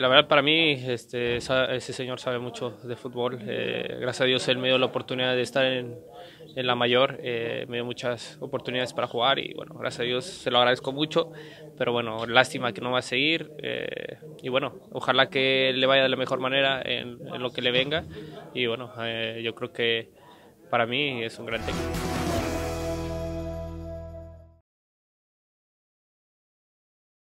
La verdad para mí ese señor sabe mucho de fútbol. Gracias a Dios él me dio la oportunidad de estar en la mayor, me dio muchas oportunidades para jugar y bueno, gracias a Dios se lo agradezco mucho, pero bueno, lástima que no va a seguir y bueno, ojalá que le vaya de la mejor manera en lo que le venga y bueno, yo creo que para mí es un gran técnico.